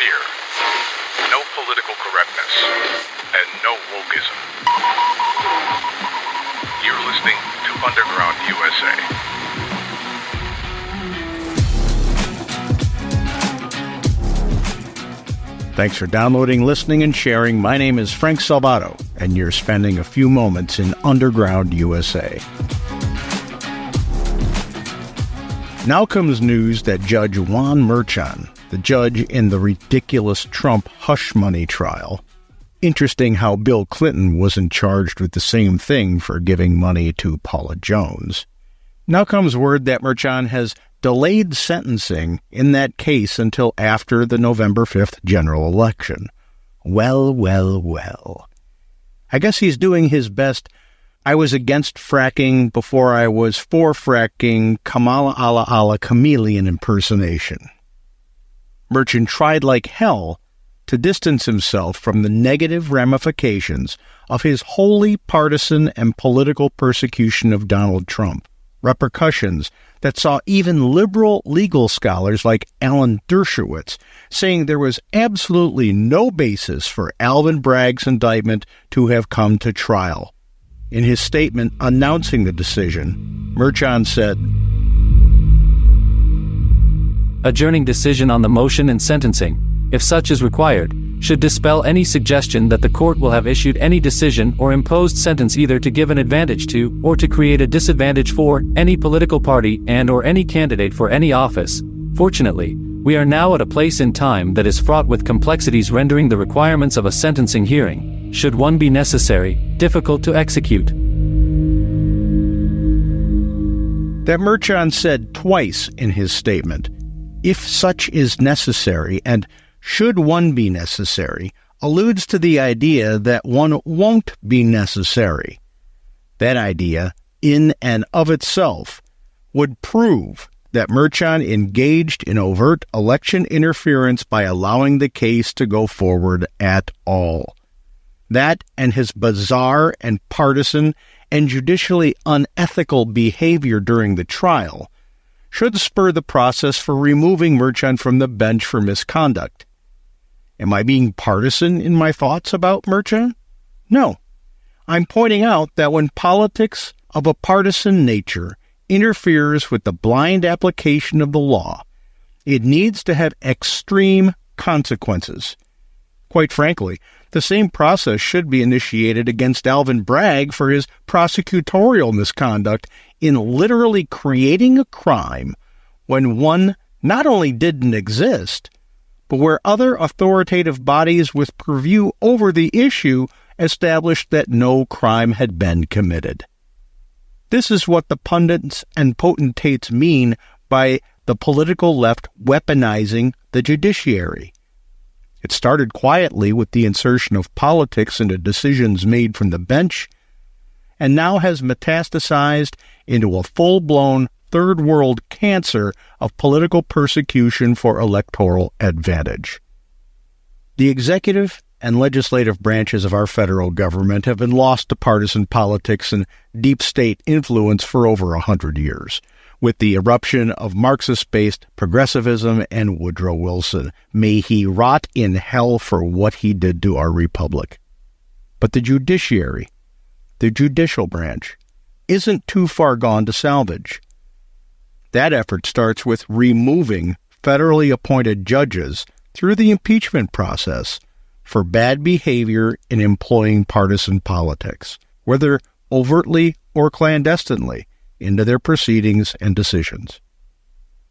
Here, no political correctness and no wokeism. You're listening to Underground USA. Thanks for downloading, listening, and sharing. My name is Frank Salvato, and you're spending a few moments in Underground USA. Now comes news that Judge Juan Merchan, the judge in the ridiculous Trump hush money trial. Interesting how Bill Clinton wasn't charged with the same thing for giving money to Paula Jones. Now comes word that Merchan has delayed sentencing in that case until after the November 5th general election. Well. I guess he's doing his best. I was against fracking before I was for fracking Kamala-ize chameleon impersonation. Merchan tried like hell to distance himself from the negative ramifications of his wholly partisan and political persecution of Donald Trump, repercussions that saw even liberal legal scholars like Alan Dershowitz saying there was absolutely no basis for Alvin Bragg's indictment to have come to trial. In his statement announcing the decision, Merchan said, "Adjourning decision on the motion and sentencing, if such is required, should dispel any suggestion that the court will have issued any decision or imposed sentence either to give an advantage to or to create a disadvantage for any political party and or any candidate for any office. Fortunately, we are now at a place in time that is fraught with complexities rendering the requirements of a sentencing hearing, should one be necessary, difficult to execute." That Merchan said twice in his statement, "if such is necessary," and "should one be necessary," alludes to the idea that one won't be necessary. That idea, in and of itself, would prove that Merchan engaged in overt election interference by allowing the case to go forward at all. That and his bizarre and partisan and judicially unethical behavior during the trial should spur the process for removing Merchan from the bench for misconduct. Am I being partisan in my thoughts about Merchan? No. I'm pointing out that when politics of a partisan nature interferes with the blind application of the law, it needs to have extreme consequences. Quite frankly, the same process should be initiated against Alvin Bragg for his prosecutorial misconduct in literally creating a crime when one not only didn't exist, but where other authoritative bodies with purview over the issue established that no crime had been committed. This is what the pundits and potentates mean by the political left weaponizing the judiciary. It started quietly with the insertion of politics into decisions made from the bench, and now has metastasized into a full-blown third-world cancer of political persecution for electoral advantage. The executive and legislative branches of our federal government have been lost to partisan politics and deep state influence for over 100 years, with the eruption of Marxist-based progressivism and Woodrow Wilson. May he rot in hell for what he did to our republic. But the judiciary, the judicial branch, isn't too far gone to salvage. That effort starts with removing federally appointed judges through the impeachment process for bad behavior in employing partisan politics, whether overtly or clandestinely, into their proceedings and decisions.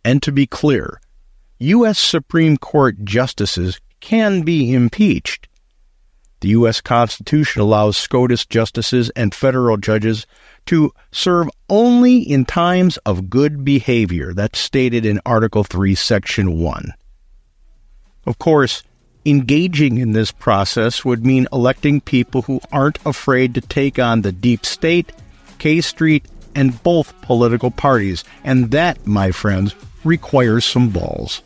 And to be clear, U.S. Supreme Court justices can be impeached. The U.S. Constitution allows SCOTUS justices and federal judges to serve only in times of good behavior. That's stated in Article 3, Section 1. Of course, engaging in this process would mean electing people who aren't afraid to take on the deep state, K Street, and both political parties, and that, my friends, requires some balls.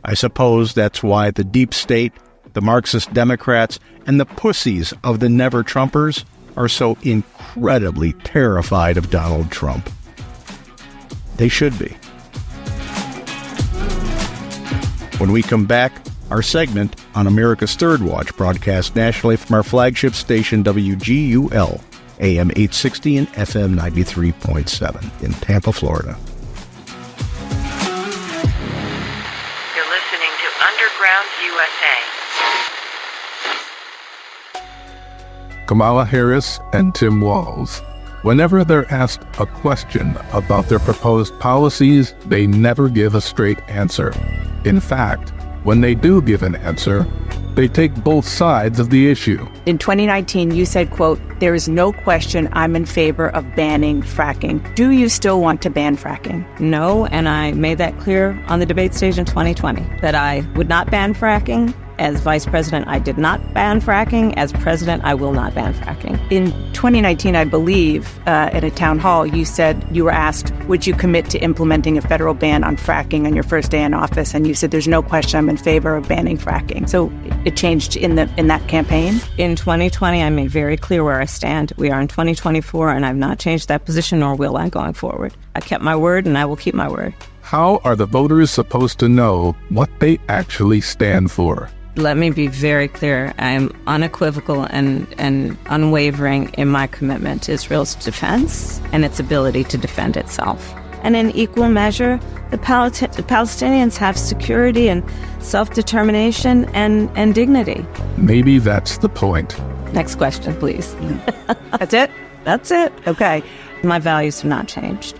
I suppose that's why the deep state, the Marxist Democrats, and the pussies of the never-Trumpers are so incredibly terrified of Donald Trump. They should be. When we come back, Our segment on America's Third Watch broadcast nationally from our flagship station WGUL, AM 860 and FM 93.7 in Tampa, Florida. You're listening to Underground USA. Kamala Harris and Tim Walz. Whenever they're asked a question about their proposed policies, they never give a straight answer. In fact, when they do give an answer, they take both sides of the issue. In 2019, you said, quote, "There is no question I'm in favor of banning fracking." Do you still want to ban fracking? No, and I made that clear on the debate stage in 2020, that I would not ban fracking. As vice president, I did not ban fracking. As president, I will not ban fracking. In 2019, I believe, at a town hall, you said you were asked, would you commit to implementing a federal ban on fracking on your first day in office? And you said, there's no question I'm in favor of banning fracking. So it changed in that campaign? In 2020, I made very clear where I stand. We are in 2024, and I've not changed that position, nor will I going forward. I kept my word, and I will keep my word. How are the voters supposed to know what they actually stand for? Let me be very clear. I am unequivocal and unwavering in my commitment to Israel's defense and its ability to defend itself. And in equal measure, the Palestinians have security and self-determination and dignity. Maybe that's the point. Next question, please. That's it? That's it. Okay. My values have not changed.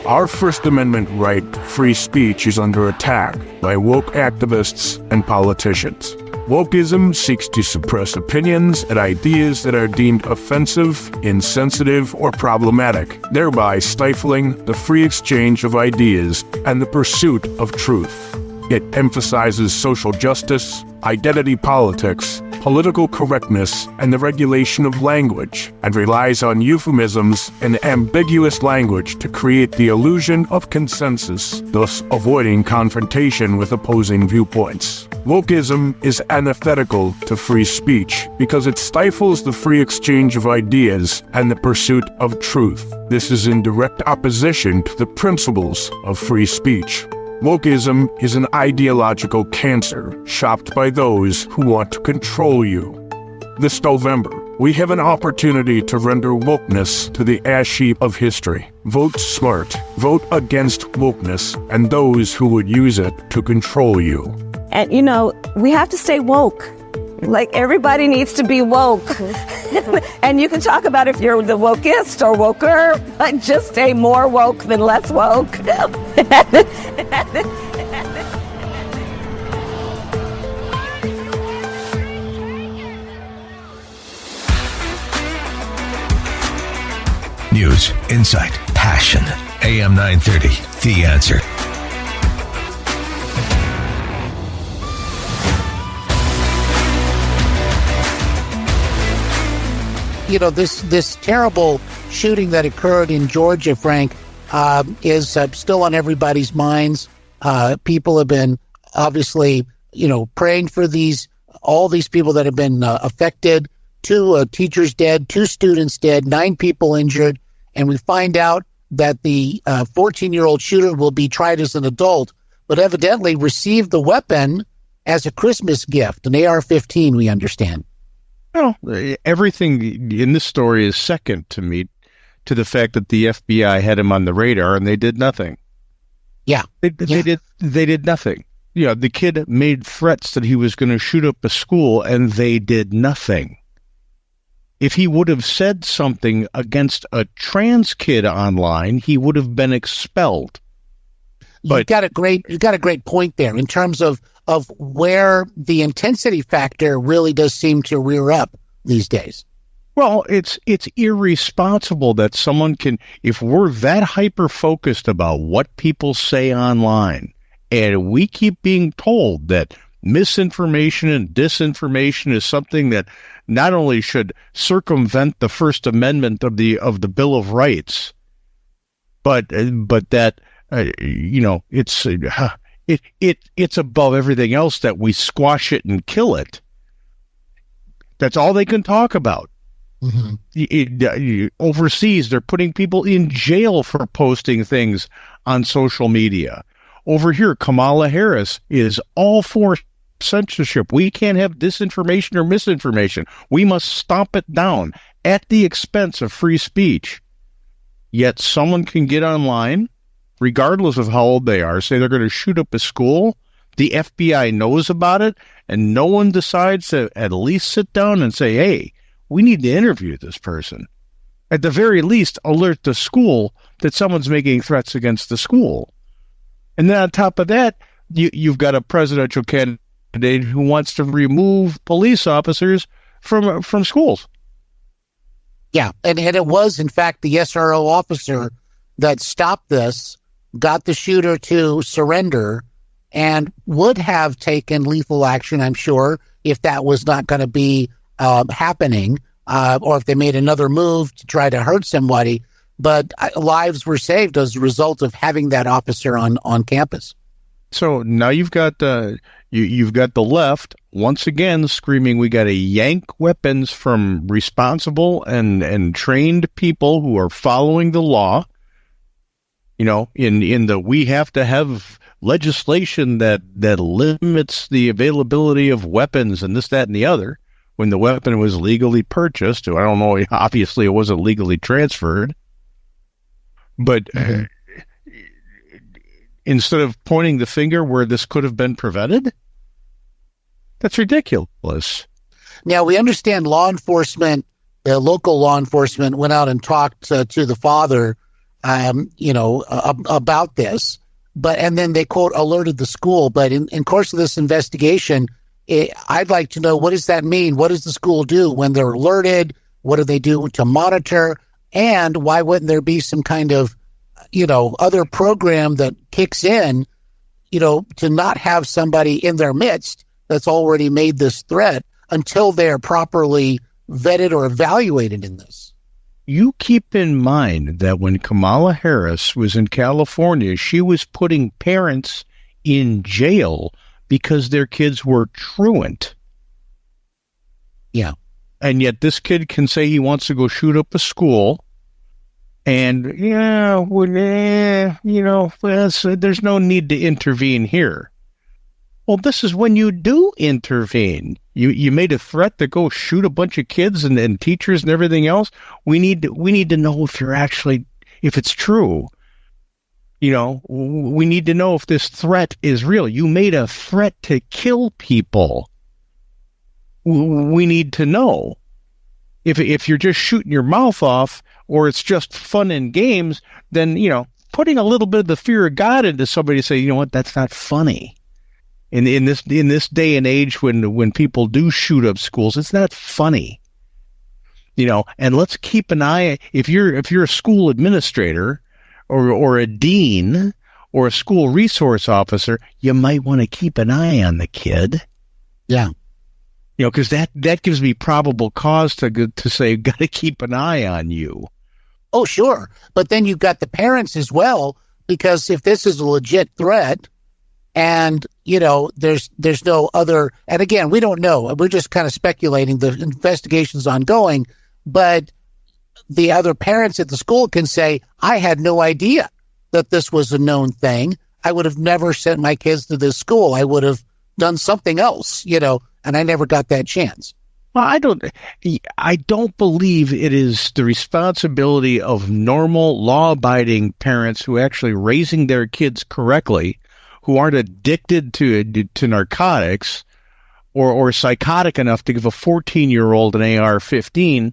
Our First Amendment right to free speech is under attack by woke activists and politicians. Wokeism seeks to suppress opinions and ideas that are deemed offensive, insensitive, or problematic, thereby stifling the free exchange of ideas and the pursuit of truth. It emphasizes social justice, identity politics, political correctness, and the regulation of language, and relies on euphemisms and ambiguous language to create the illusion of consensus, thus avoiding confrontation with opposing viewpoints. Wokeism is antithetical to free speech because it stifles the free exchange of ideas and the pursuit of truth. This is in direct opposition to the principles of free speech. Wokeism is an ideological cancer shopped by those who want to control you. This November, we have an opportunity to render wokeness to the ash heap of history. Vote smart. Vote against wokeness and those who would use it to control you. And, we have to stay woke. Like, everybody needs to be woke. And you can talk about if you're the wokest or woker, but just stay more woke than less woke. News, insight, passion. AM 930, The Answer. This terrible shooting that occurred in Georgia, Frank, is still on everybody's minds. People have been obviously, praying for all these people that have been affected. 2 teachers dead, 2 students dead, 9 people injured. And we find out that the 14-year-old shooter will be tried as an adult, but evidently received the weapon as a Christmas gift, an AR-15, we understand. Well, everything in this story is second to me to the fact that the FBI had him on the radar and they did nothing. Yeah. They did nothing. The kid made threats that he was going to shoot up a school and they did nothing. If he would have said something against a trans kid online, he would have been expelled. But you got a great point there in terms of where the intensity factor really does seem to rear up these days. Well, it's irresponsible that someone can, if we're that hyper-focused about what people say online, and we keep being told that misinformation and disinformation is something that not only should circumvent the First Amendment of the Bill of Rights, but that it's above everything else that we squash it and kill it. That's all they can talk about. Overseas, they're putting people in jail for posting things on social media. Over here, Kamala Harris is all for censorship. We can't have disinformation or misinformation. We must stomp it down at the expense of free speech. Yet someone can get online, regardless of how old they are, say they're going to shoot up a school. The FBI knows about it, and no one decides to at least sit down and say, hey, we need to interview this person. At the very least, alert the school that someone's making threats against the school. And then on top of that, you've got a presidential candidate who wants to remove police officers from schools. Yeah, and it was, in fact, the SRO officer that stopped this, got the shooter to surrender, and would have taken lethal action, I'm sure, if that was not going to be happening, or if they made another move to try to hurt somebody. But lives were saved as a result of having that officer on campus. So now you've got you've got the left once again screaming, we got to yank weapons from responsible and trained people who are following the law. You know, in the we have to have legislation that limits the availability of weapons and this, that, and the other, when the weapon was legally purchased. I don't know, obviously it wasn't legally transferred. But instead of pointing the finger where this could have been prevented, that's ridiculous. Now, we understand law enforcement, local law enforcement went out and talked to the father, about this. And then they, quote, alerted the school. But in course of this investigation, I'd like to know, what does that mean? What does the school do when they're alerted? What do they do to monitor? And why wouldn't there be some kind of, other program that kicks in, to not have somebody in their midst that's already made this threat until they're properly vetted or evaluated in this? You keep in mind that when Kamala Harris was in California, she was putting parents in jail because their kids were truant. Yeah. And yet this kid can say he wants to go shoot up a school. And, there's no need to intervene here. Well, this is when you do intervene. You made a threat to go shoot a bunch of kids and teachers and everything else. We need to know if it's true. We need to know if this threat is real. You made a threat to kill people. We need to know. If you're just shooting your mouth off, or it's just fun and games, then, putting a little bit of the fear of God into somebody to say, you know what, that's not funny. In this day and age when people do shoot up schools, it's not funny. And let's keep an eye. If you're a school administrator or a dean or a school resource officer, you might want to keep an eye on the kid. Yeah. Because that gives me probable cause to say, got to keep an eye on you. Oh, sure. But then you've got the parents as well, because if this is a legit threat and, there's no other, and again, we don't know. We're just kind of speculating. The investigation's ongoing, but the other parents at the school can say, I had no idea that this was a known thing. I would have never sent my kids to this school. I would have done something else, and I never got that chance. Well, I don't believe it is the responsibility of normal law-abiding parents who are actually raising their kids correctly, who aren't addicted to narcotics or psychotic enough to give a 14-year-old an AR-15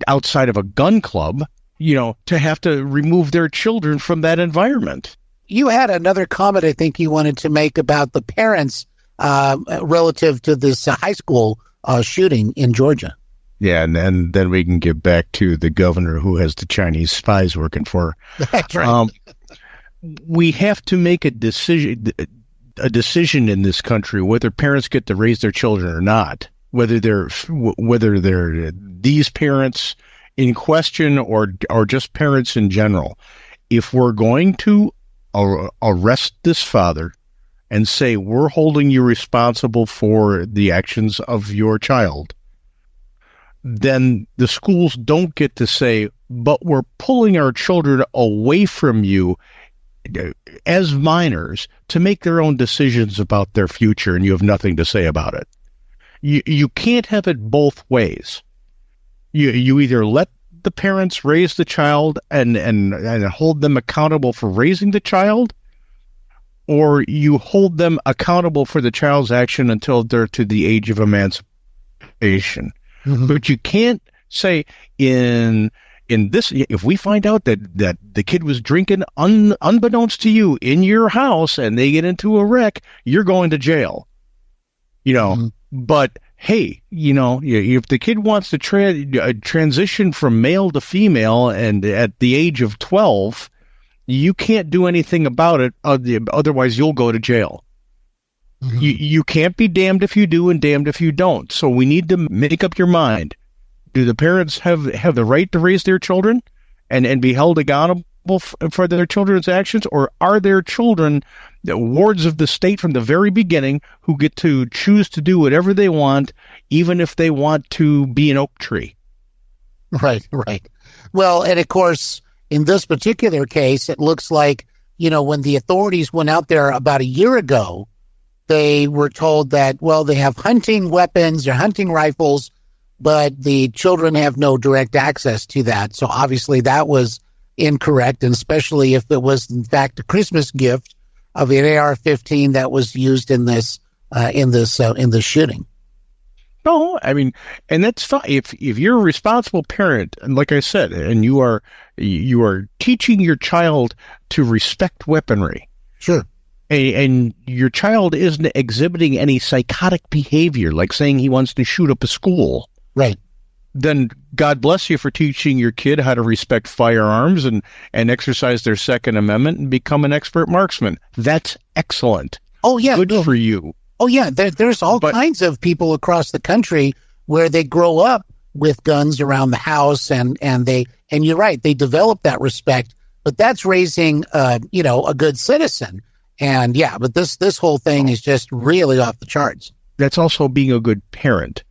outside of a gun club, to have to remove their children from that environment. You had another comment I think you wanted to make about the parents relative to this high school shooting in Georgia. Yeah, and then we can get back to the governor who has the Chinese spies working for her. That's right. We have to make a decision in this country whether parents get to raise their children or not. Whether they're these parents in question or just parents in general. If we're going to arrest this father and say, we're holding you responsible for the actions of your child, then the schools don't get to say, but we're pulling our children away from you as minors to make their own decisions about their future, and you have nothing to say about it. You can't have it both ways. You either let the parents raise the child and hold them accountable for raising the child, or you hold them accountable for the child's action until they're to the age of emancipation. Mm-hmm. But you can't say in this, if we find out that the kid was drinking unbeknownst to you in your house and they get into a wreck, you're going to jail. Mm-hmm. But hey, if the kid wants to transition from male to female and at the age of 12, you can't do anything about it. Otherwise, you'll go to jail. Mm-hmm. You can't be damned if you do and damned if you don't. So we need to make up your mind. Do the parents have the right to raise their children and be held accountable for their children's actions? Or are their children the wards of the state from the very beginning who get to choose to do whatever they want, even if they want to be an oak tree? Right. Well, and of course, in this particular case, it looks like, when the authorities went out there about a year ago, they were told that, well, they have hunting weapons, they're hunting rifles, but the children have no direct access to that. So obviously that was incorrect, and especially if it was, in fact, a Christmas gift of an AR-15 that was used in this shooting. No, I mean, and that's fine. If you're a responsible parent, and like I said, and you are teaching your child to respect weaponry. Sure. And your child isn't exhibiting any psychotic behavior, like saying he wants to shoot up a school. Right. Then God bless you for teaching your kid how to respect firearms and exercise their Second Amendment and become an expert marksman. That's excellent. Oh, yeah. Good for you. Oh, yeah. There's all kinds of people across the country where they grow up with guns around the house and you're right, they develop that respect, but that's raising, a good citizen. And yeah, but this whole thing is just really off the charts. That's also being a good parent.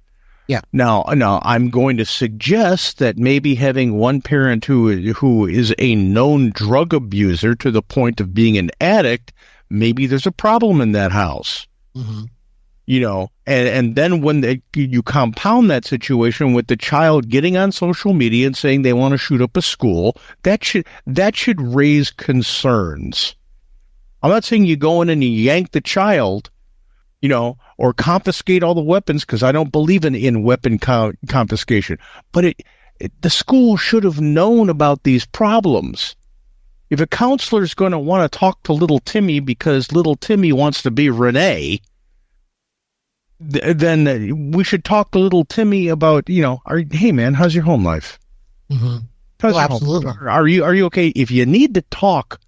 Yeah. Now, I'm going to suggest that maybe having one parent who is a known drug abuser to the point of being an addict, maybe there's a problem in that house. Mm-hmm. And then when you compound that situation with the child getting on social media and saying they want to shoot up a school, that should raise concerns. I'm not saying you go in and you yank the child, or confiscate all the weapons, because I don't believe in weapon confiscation. But the school should have known about these problems. If a counselor is going to want to talk to little Timmy because little Timmy wants to be Renee, then we should talk to little Timmy about, hey man, how's your home life? Mm-hmm. Absolutely. Are you okay? If you need to talk,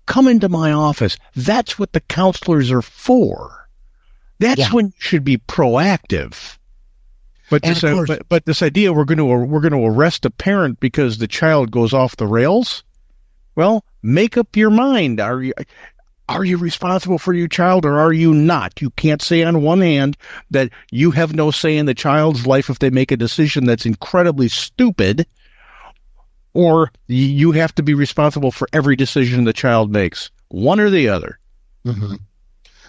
come into my office. That's what the counselors are for. That's when you should be proactive. But this idea we're going to arrest a parent because the child goes off the rails. Well, make up your mind. Are you responsible for your child or are you not? You can't say on one hand that you have no say in the child's life if they make a decision that's incredibly stupid, or you have to be responsible for every decision the child makes. One or the other. Mm-hmm.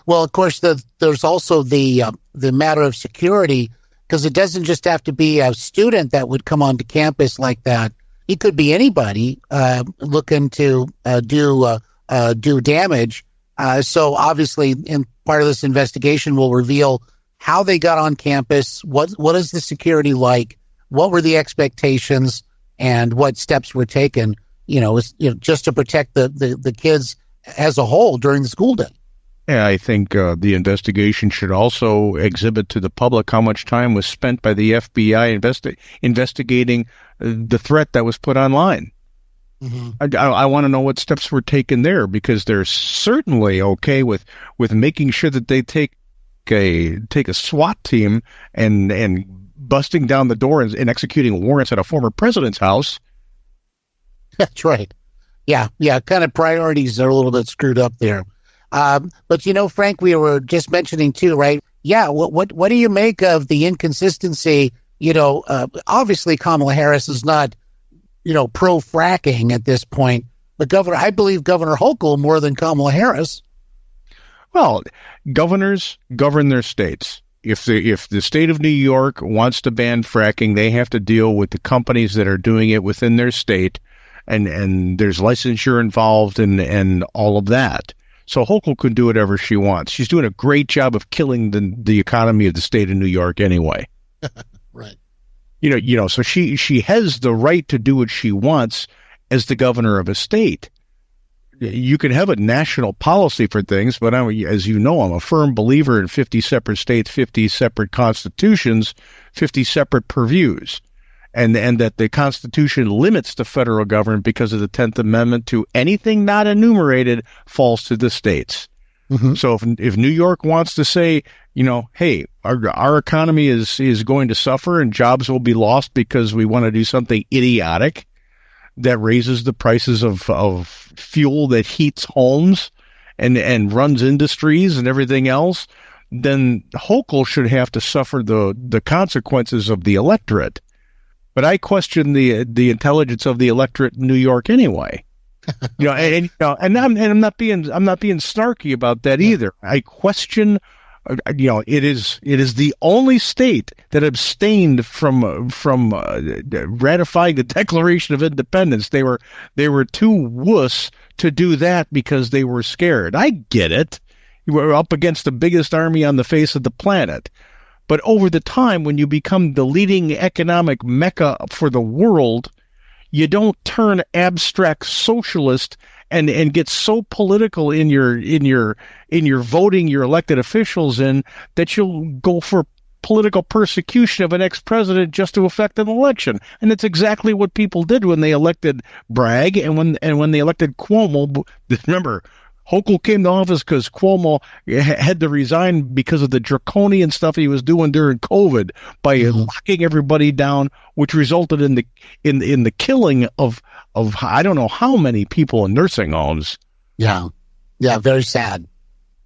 Well, of course, there's also the matter of security, because it doesn't just have to be a student that would come onto campus like that. It could be anybody looking to do damage. So obviously, in part of this investigation, will reveal how they got on campus, what is the security like, what were the expectations, and what steps were taken. Just to protect the kids as a whole during the school day. Yeah, I think the investigation should also exhibit to the public how much time was spent by the FBI investigating the threat that was put online. Mm-hmm. I want to know what steps were taken there, because they're certainly okay with making sure that they take a SWAT team and busting down the door and executing warrants at a former president's house. That's right. Yeah. Kind of priorities are a little bit screwed up there. But Frank, we were just mentioning too, right? Yeah. What do you make of the inconsistency, obviously Kamala Harris is not, pro fracking at this point, but I believe Governor Hochul more than Kamala Harris. Well, governors govern their states. If the state of New York wants to ban fracking, they have to deal with the companies that are doing it within their state, and there's licensure involved and all of that. So Hochul can do whatever she wants. She's doing a great job of killing the economy of the state of New York anyway. Right. So she has the right to do what she wants as the governor of a state. You can have a national policy for things, but as you know, I'm a firm believer in 50 separate states, 50 separate constitutions, 50 separate purviews, and that the Constitution limits the federal government because of the 10th Amendment to anything not enumerated falls to the states. Mm-hmm. So if New York wants to say, hey, our economy is going to suffer and jobs will be lost because we want to do something idiotic that raises the prices of fuel that heats homes and runs industries and everything else, then Hochul should have to suffer the consequences of the electorate. But I question the intelligence of the electorate in New York anyway. And I'm not being snarky about that either. I question. It is the only state that abstained from ratifying the Declaration of Independence. They were too wuss to do that because they were scared. I get it. You were up against the biggest army on the face of the planet. But over the time, when you become the leading economic mecca for the world, you don't turn abstract socialist and get so political in your voting your elected officials in that you'll go for political persecution of an ex-president just to affect an election. And that's exactly what people did when they elected Bragg and when they elected Cuomo. Remember, Hochul came to office because Cuomo had to resign because of the draconian stuff he was doing during COVID by locking everybody down, which resulted in the killing of I don't know how many people in nursing homes. Yeah, very sad,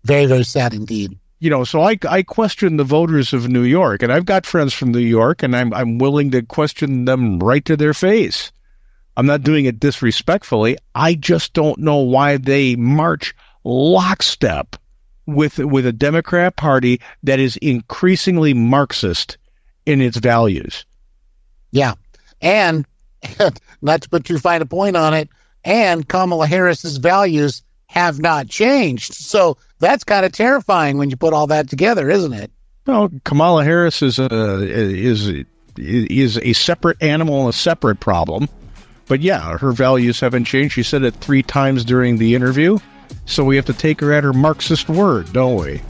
very, very sad indeed. So I question the voters of New York, and I've got friends from New York, and I'm willing to question them right to their face. I'm not doing it disrespectfully. I just don't know why they march lockstep with a Democrat Party that is increasingly Marxist in its values. Yeah. And not to put too fine a point on it, and Kamala Harris's values have not changed. So that's kind of terrifying when you put all that together, isn't it? Well, Kamala Harris is a separate animal and a separate problem. But yeah, her values haven't changed. She said it 3 times during the interview. So we have to take her at her Marxist word, don't we?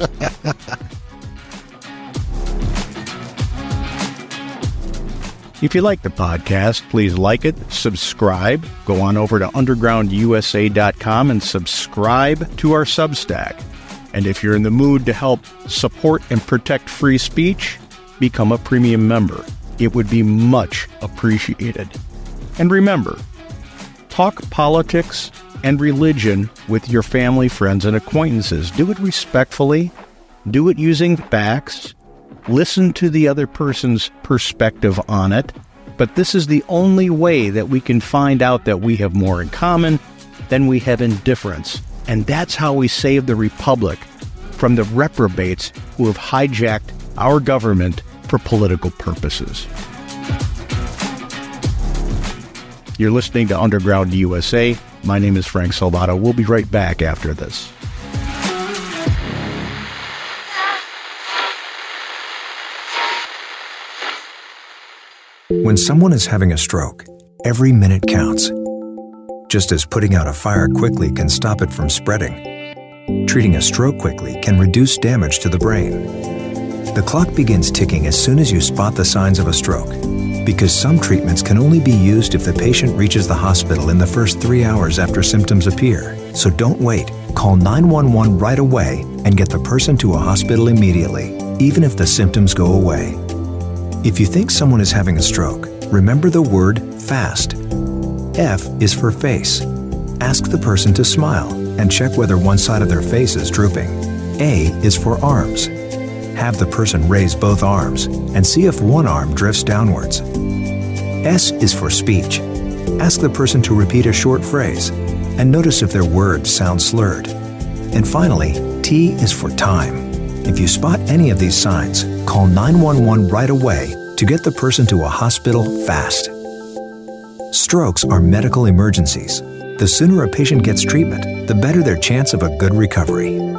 If you like the podcast, please like it, subscribe, go on over to undergroundusa.com and subscribe to our Substack. And if you're in the mood to help support and protect free speech, become a premium member. It would be much appreciated. And remember, talk politics and religion with your family, friends, and acquaintances. Do it respectfully. Do it using facts. Listen to the other person's perspective on it. But this is the only way that we can find out that we have more in common than we have in difference. And that's how we save the republic from the reprobates who have hijacked our government for political purposes. You're listening to Underground USA. My name is Frank Salvato. We'll be right back after this. When someone is having a stroke, every minute counts. Just as putting out a fire quickly can stop it from spreading, treating a stroke quickly can reduce damage to the brain. The clock begins ticking as soon as you spot the signs of a stroke, because some treatments can only be used if the patient reaches the hospital in the first 3 hours after symptoms appear. So don't wait. Call 911 right away and get the person to a hospital immediately, even if the symptoms go away. If you think someone is having a stroke, remember the word FAST. F is for face. Ask the person to smile and check whether one side of their face is drooping. A is for arms. have the person raise both arms and see if one arm drifts downwards. S is for speech. Ask the person to repeat a short phrase and notice if their words sound slurred. And finally, T is for time. If you spot any of these signs, call 911 right away to get the person to a hospital fast. Strokes are medical emergencies. The sooner a patient gets treatment, the better their chance of a good recovery.